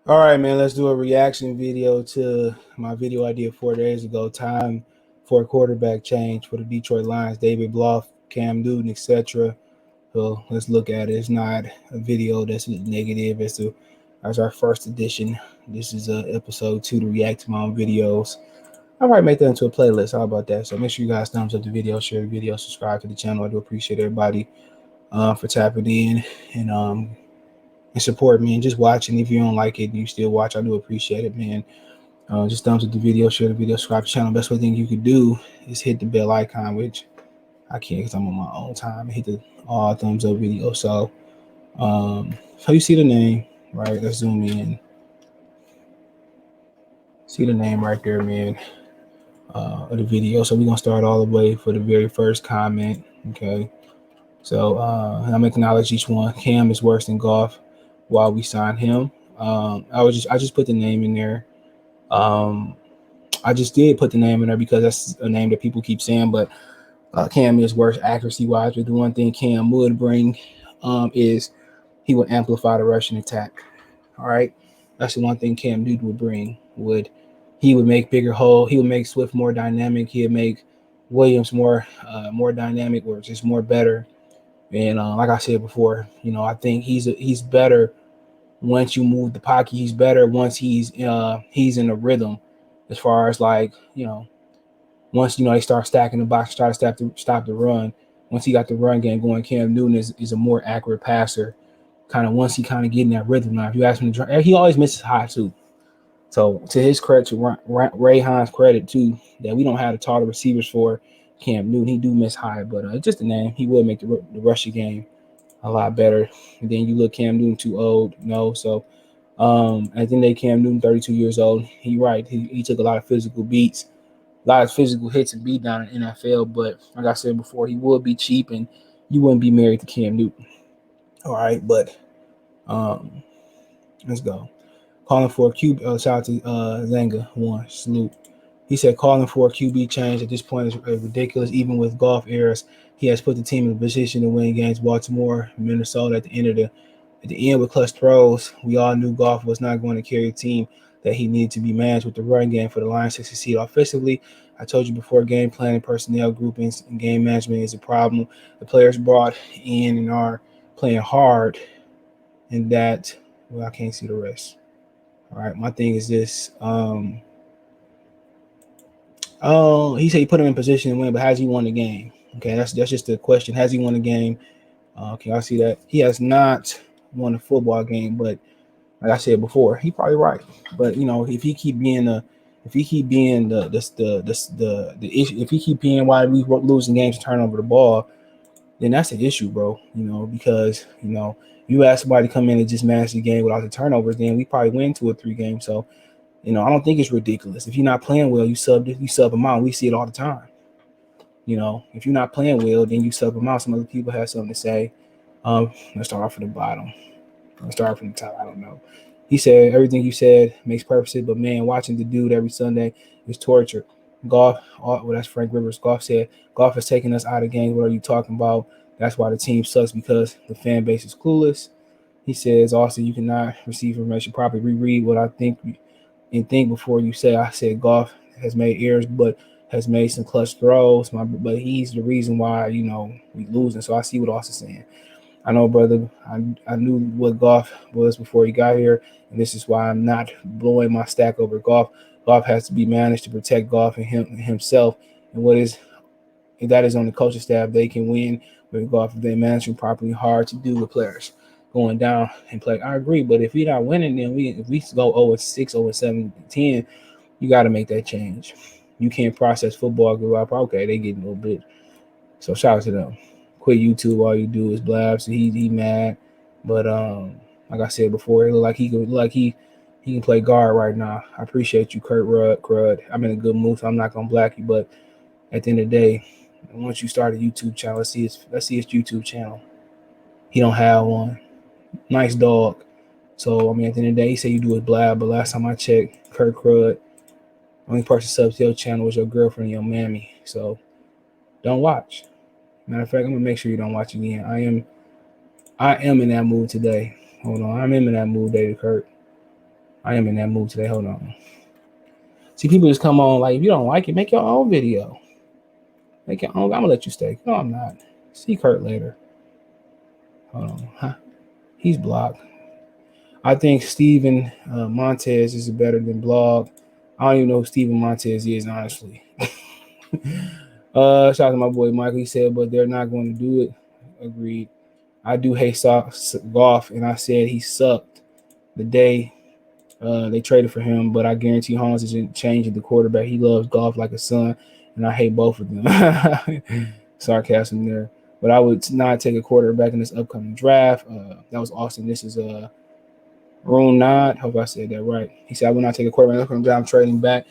All right, man, let's do a reaction video to my video I did 4 days ago. Time for a quarterback change for the Detroit Lions. David Blough, Cam Newton, etc. So let's look at it. It's not a video that's negative. As our first edition. This is episode 2 to react to my own videos. I might make that into a playlist. How about that? So make sure you guys thumbs up the video, share the video, subscribe to the channel. I do appreciate everybody for tapping in and support me and just watching. If you don't like it, you still watch. I do appreciate it, man. Just thumbs up the video, share the video, subscribe to the channel. Best way thing you could do is hit the bell icon, which I can't because I'm on my own time. Hit the all thumbs up video. So you see the name, right? Let's zoom in. See the name right there, man, of the video. So we're gonna start all the way for the very first comment. Okay. So I'm acknowledge each one. Cam is worse than Goff while we sign him. I just put the name in there. Um, I just did put the name in there because that's a name that people keep saying, but Cam is worse accuracy wise. But the one thing Cam would bring is he would amplify the rushing attack. All right, that's the one thing Cam Newton would bring. He would make bigger hole? He would make Swift more dynamic. He would make Williams more dynamic, or just more better. And like I said before, I think he's better once you move the pocket. He's better once he's in a rhythm, as far as once they start stacking the box, try to stop the run. Once he got the run game going, Cam Newton is a more accurate passer. Kind of once he kind of get in that rhythm. Now, if you ask him to, he always misses high too. So to his credit, to Ray Hines' credit too, that we don't have the taller receivers for Cam Newton. He do miss high, but just a name. He will make the rushing game a lot better. And then you look, Cam Newton too old, no. So I think they Cam Newton 32 years old. He right. He took a lot of physical beats, a lot of physical hits and beat down in the NFL. But like I said before, he would be cheap, and you wouldn't be married to Cam Newton. All right, but um, let's go. Calling for a QB. Shout out to Zanga. One salute. He said calling for a QB change at this point is ridiculous. Even with Goff errors, he has put the team in a position to win games. Baltimore, Minnesota at the end with clutch throws. We all knew Goff was not going to carry a team, that he needed to be managed with the run game for the Lions to succeed offensively. I told you before, game planning, personnel groupings, and game management is a problem. The players brought in and are playing hard, and that, well, I can't see the rest. All right, my thing is this. Oh, he said he put him in position to win, but has he won the game? Okay, that's just the question. Has he won the game? Can y'all see that? He has not won a football game, but like I said before, he probably right. But if he keep being the issue, if he keep being why we losing games to turn over the ball, then that's an issue, bro. Because you ask somebody to come in and just manage the game without the turnovers, then we probably win 2 or 3 games. So I don't think it's ridiculous. If you're not playing well, you sub them out. We see it all the time. If you're not playing well, then you sub them out. Some other people have something to say. Let's start off from the bottom. Let's start from the top. I don't know. He said everything you said makes perfect sense, but man, watching the dude every Sunday is torture. Goff, well, that's Frank Rivers. Goff said Goff is taking us out of games. What are you talking about? That's why the team sucks, because the fan base is clueless. He says also you cannot receive information properly. Reread what I think and think before you say. I said Goff has made errors, but has made some clutch throws. But he's the reason why we losing. So I see what Austin's saying. I know, brother. I knew what Goff was before he got here, and this is why I'm not blowing my stack over Goff. Goff has to be managed to protect Goff and himself, and if that is on the coaching staff. They can win with Goff if they manage him properly. Hard to do with players going down and play. I agree, but if we're not winning, then if we go 0-6, 0-7, 10, you got to make that change. You can't process football. Go up. Okay, they getting a little bit. So shout out to them. Quit YouTube. All you do is blab. So he mad, but like I said before, it look like he can play guard right now. I appreciate you, Kurt Crud. I'm in a good mood, so I'm not gonna black you. But at the end of the day, once you start a YouTube channel, let's see his YouTube channel. He don't have one. Nice dog. So I mean, at the end of the day, he said you do his blab, but last time I checked, Kurt Crud, only person subs to your channel was your girlfriend, your mammy. So don't watch. Matter of fact, I'm gonna make sure you don't watch again. I am in that mood today. Hold on, I'm in that mood, David Kurt. I am in that mood today. Hold on. See, people just come on like, if you don't like it, make your own video. Make your own. I'm gonna let you stay. No, I'm not. See Kurt later. Hold on. Huh? He's blocked. I think Steven Montez is better than Blough. I don't even know who Steven Montez is, honestly. Shout out to my boy Michael. He said, but they're not going to do it. Agreed. I do hate Goff, and I said he sucked the day they traded for him, but I guarantee Holmes isn't changing the quarterback. He loves Goff like a son, and I hate both of them. Sarcasm there. But I would not take a quarterback in this upcoming draft. That was Austin. This is Rune Nod. Hope I said that right. He said, I will not take a quarterback in the upcoming draft. I'm trading back.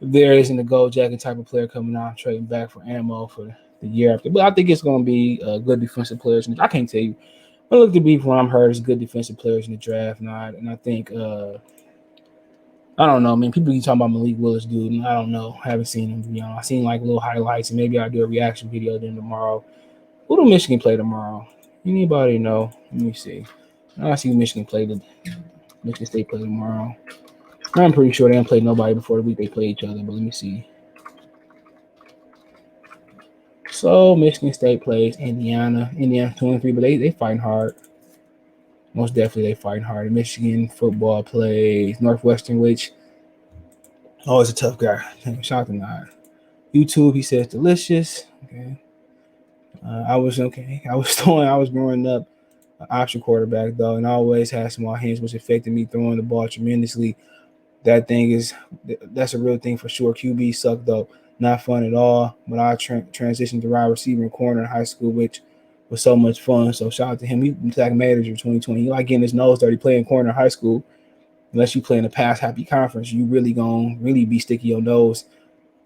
If there isn't a gold jacket type of player coming out, I'm trading back for ammo for the year after. But I think it's going to be good defensive players. I can't tell you. I look to be from what I'm heard is good defensive players in the draft. And I think I don't know, man. People keep talking about Malik Willis, dude, and I don't know. I haven't seen him. I've seen like little highlights, and maybe I'll do a reaction video then tomorrow. Who do Michigan play tomorrow? Anybody know? Let me see. I see Michigan State play tomorrow. I'm pretty sure they haven't played nobody before the week they play each other, but let me see. So Michigan State plays Indiana 23, but they fighting hard. Most definitely they fighting hard. Michigan football plays Northwestern, which always a tough guy. Shout out to Nod. YouTube, he says delicious. Okay. I was growing up an option quarterback though, and I always had small hands, which affected me throwing the ball tremendously. That's a real thing for sure. QB suck though, not fun at all. But I transitioned to wide receiver and corner in high school, which was so much fun. So shout out to him. He was like manager 2020. He like getting his nose dirty playing corner in high school. Unless you play in a pass happy conference, you really gonna be sticky your nose.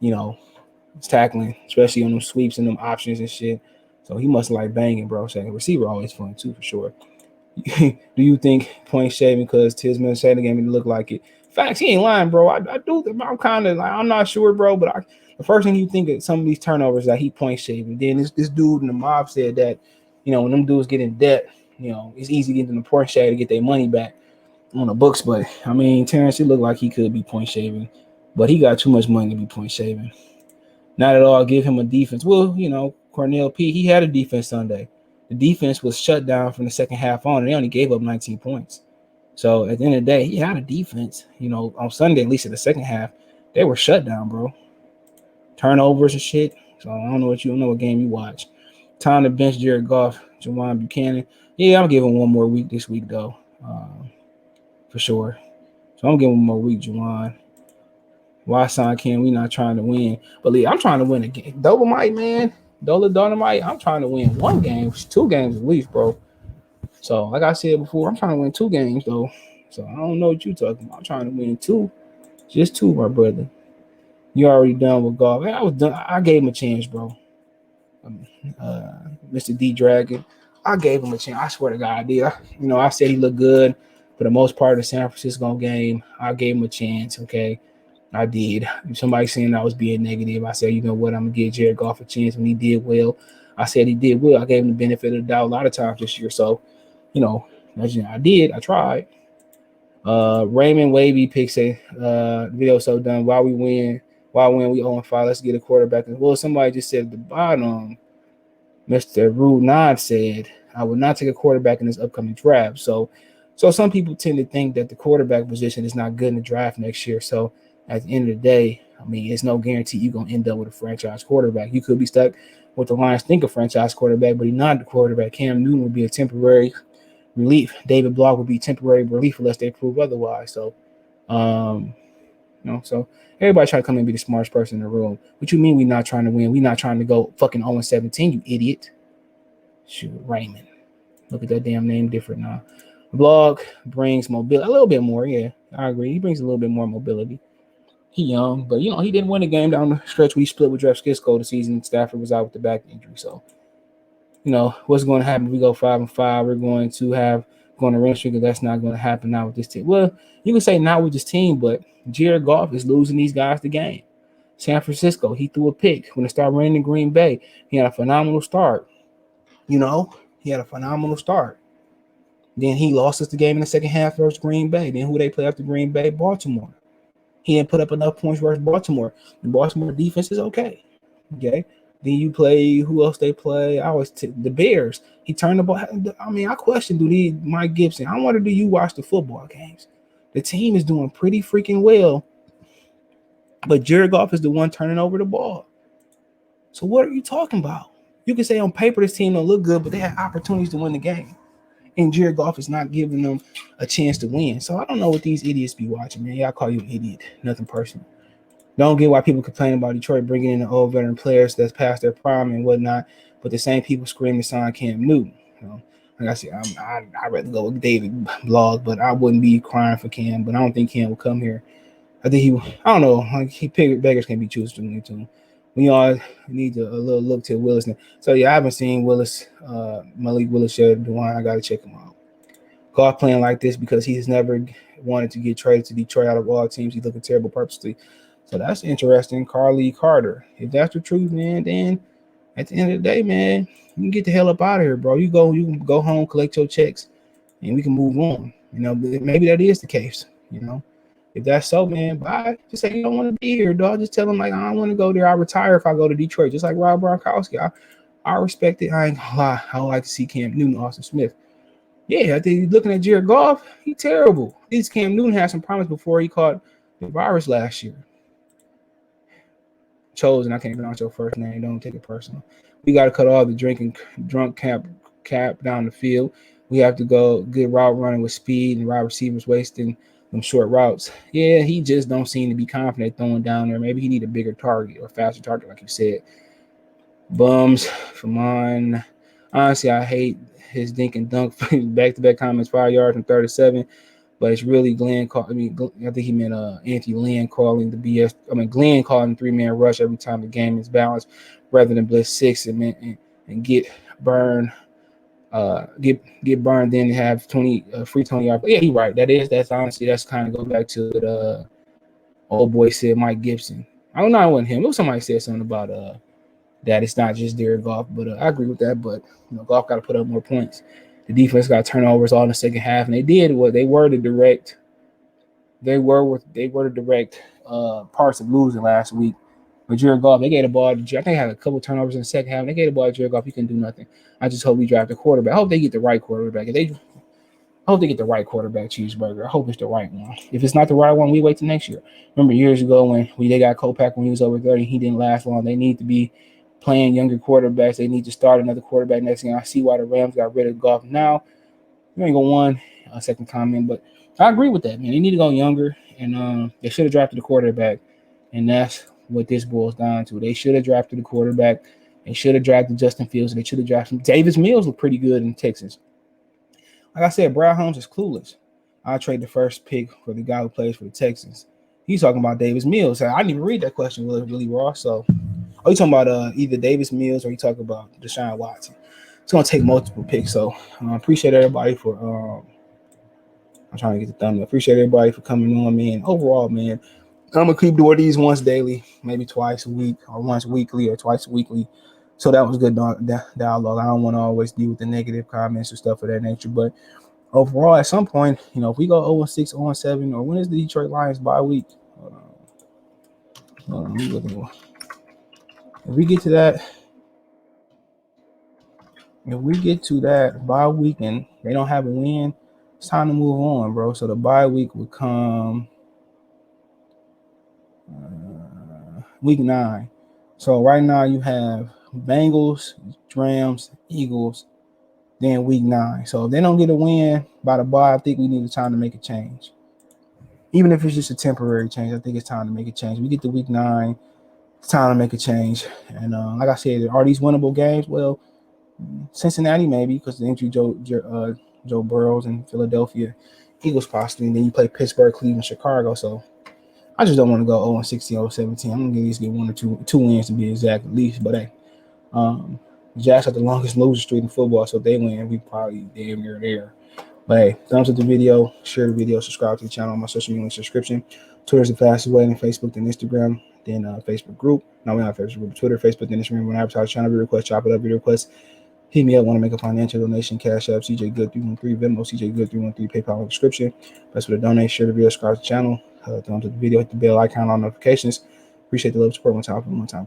It's tackling, especially on them sweeps and them options and shit. So he must like banging, bro. Saying receiver always fun too for sure. Do you think point shaving because Tisman said the game and look like it? Facts, he ain't lying, bro. I do. I'm kind of like I'm not sure, bro. But the first thing you think of some of these turnovers that he point shaving. Then this dude in the mob said that when them dudes get in debt, it's easy getting the point shave to get their money back on the books. But I mean, Terrence, it looked like he could be point shaving, but he got too much money to be point shaving. Not at all. Give him a defense. Well, Cornell P. He had a defense Sunday. The defense was shut down from the second half on, and they only gave up 19 points. So at the end of the day, he had a defense. On Sunday, at least in the second half, they were shut down, bro. Turnovers and shit. So I don't know what game you watch. Time to bench Jared Goff, Jawan Buchanan. Yeah, I'm giving one more week this week though, for sure. So I'm giving one more week, Jawan. Why sign Cam? We not trying to win, but I'm trying to win a game. Dolomite, man. Dynamite. I'm trying to win one game, 2 games at least, bro. So, like I said before, I'm trying to win 2 games though. So I don't know what you talking about. I'm trying to win 2, just 2, my brother. You already done with golf. I was done. I gave him a chance, bro. Mr. D Dragon, I gave him a chance. I swear to God, I did. I said he looked good for the most part of the San Francisco game. I gave him a chance. Okay. I did. If somebody saying I was being negative, I said, you know what, I'm going to give Jared Goff a chance when he did well. I said he did well. I gave him the benefit of the doubt a lot of times this year. So, I did. I tried. Raymond Wavy picks the video so done. Why when we 0-5, let's get a quarterback. Well, somebody just said at the bottom, Mr. Rude Nod said, I would not take a quarterback in this upcoming draft. So some people tend to think that the quarterback position is not good in the draft next year. So at the end of the day, I mean, it's no guarantee you're going to end up with a franchise quarterback. You could be stuck with the Lions think a franchise quarterback, but he's not the quarterback. Cam Newton would be a temporary relief. David Blough would be temporary relief unless they prove otherwise. So, so everybody try to come and be the smartest person in the room. What you mean we not trying to win? We not trying to go fucking 0-17, you idiot. Shoot, Raymond. Look at that damn name different now. Blog brings mobility a little bit more. Yeah, I agree. He brings a little bit more mobility. He young, but he didn't win a game down the stretch where he split with Jeff Skisco the season. Stafford was out with the back injury. So, what's going to happen if we go 5-5? We're going to run streak. That's not going to happen now with this team. Well, you can say not with this team, but Jared Goff is losing these guys the game. San Francisco, he threw a pick when it started raining in Green Bay. He had a phenomenal start. He had a phenomenal start. Then he lost us the game in the second half versus Green Bay. Then who they play after Green Bay? Baltimore. He didn't put up enough points versus Baltimore. The Baltimore defense is okay. Okay. Then you play who else they play? The Bears. He turned the ball. I mean, I question Mike Gibson. I wonder, do you watch the football games? The team is doing pretty freaking well, but Jared Goff is the one turning over the ball. So what are you talking about? You can say on paper this team don't look good, but they had opportunities to win the game. And Jared Goff is not giving them a chance to win. So I don't know what these idiots be watching, man. Y'all call you an idiot. Nothing personal. Don't get why people complain about Detroit bringing in the old veteran players that's past their prime and whatnot, but the same people screaming sign Cam Newton. Like I said, I'd rather go with David Blough, but I wouldn't be crying for Cam. But I don't think Cam will come here. I don't know. Like beggars can't be choosers too. We all need a little look to Willis now. So yeah, I haven't seen Malik Willis yet. Dwayne, I gotta check him out. Goff playing like this because he's never wanted to get traded to Detroit out of all teams. He's looking terrible purposely. So that's interesting. Carly Carter. If that's the truth, man, then at the end of the day, man, you can get the hell up out of here, bro. You can go home, collect your checks, and we can move on. Maybe that is the case. If that's so, man, bye. Just say you don't want to be here, dog. Just tell them, like, I don't want to go there. I retire if I go to Detroit. Just like Rob Gronkowski. I respect it. I ain't gonna lie. I would like to see Cam Newton, Austin Smith. Yeah, I think looking at Jared Goff, he's terrible. At least Cam Newton had some promise before he caught the virus last year. Chosen, I can't pronounce your first name. Don't take it personal. We got to cut all the drunk cap down the field. We have to go good route running with speed and wide receivers wasting them short routes. Yeah, he just don't seem to be confident throwing down there. Maybe he need a bigger target or faster target, like you said. Bums for mine. Honestly, I hate his dink and dunk back-to-back comments, 5 yards from 37. But it's really Glenn. I think he meant Anthony Lynn calling the BS. Glenn calling the 3-man rush every time the game is balanced, rather than blitz 6 and get burned. Get burned, then have 20 free 20 yards. But yeah, he's right. That's honestly kind of go back to the old boy said Mike Gibson. I don't know, it wasn't him. It was somebody said something about that it's not just Jared Goff, but I agree with that. But Goff got to put up more points. The defense got turnovers all in the second half, and they did what they were the direct. They were the direct parts of losing last week. But Jared Goff, they gave the ball to Jared. I think they had a couple turnovers in the second half, and they gave the ball to Jared Goff. He couldn't do nothing. I just hope we draft a quarterback. I hope they get the right quarterback. I hope they get the right quarterback, Cheeseburger. I hope it's the right one. If it's not the right one, we wait till next year. Remember years ago when they got Kopak when he was over 30, he didn't last long. They need to be playing younger quarterbacks. They need to start another quarterback next thing. I see why the Rams got rid of Goff now. You ain't gonna a second comment, but I agree with that, man. They need to go younger, and they should have drafted a quarterback, and that's what this boils down to. They should have drafted a quarterback. They should have drafted Justin Fields. They should have drafted Davis Mills. Looked pretty good in Texas. Like I said, Brad Holmes is clueless. I trade the first pick for the guy who plays for the Texans. He's talking about Davis Mills. I didn't even read that question, Willie Ross. So, you talking about either Davis Mills or you talking about Deshaun Watson? It's going to take multiple picks. So, I appreciate everybody for I'm trying to get the thumbnail. Appreciate everybody for coming on, man. Overall, man, I'm going to keep doing these once daily, maybe twice a week or once weekly or twice weekly. So that was good dialogue. I don't want to always deal with the negative comments or stuff of that nature. But overall, at some point, if we go 0-6, 0-7, or when is the Detroit Lions bye week? Hold on, I'm looking for. If we get to that bye week and they don't have a win, it's time to move on, bro. So the bye week would come week 9. So right now you have Bengals, Rams, Eagles, then week 9. So if they don't get a win by the bye, I think we need time to make a change. Even if it's just a temporary change, I think it's time to make a change. We get to week 9, it's time to make a change. And like I said, are these winnable games? Well, Cincinnati maybe, because the injury Joe Burrows in Philadelphia, Eagles possibly, and then you play Pittsburgh, Cleveland, Chicago. So I just don't want to go 0-16, 0-17. I'm gonna at least get 1 or 2 wins to be exact at least. But hey, the Jacks are the longest loser streak in football, so if they win, we probably damn near there. But hey, thumbs up the video, share the video, subscribe to the channel on my social media subscription. Twitter's the fastest way, then Facebook, then Instagram, then Facebook group. No, we're not Facebook group, Twitter, Facebook, then Instagram. When I advertise channel video request, chop it up video request. hit me up. Want to make a financial donation? Cash App CJ Good 313, Venmo CJ Good 313, PayPal in the description. Best way to donate. Share the video, subscribe to the channel. Thumbs up the video, hit the bell icon on notifications. Appreciate the love support. One time.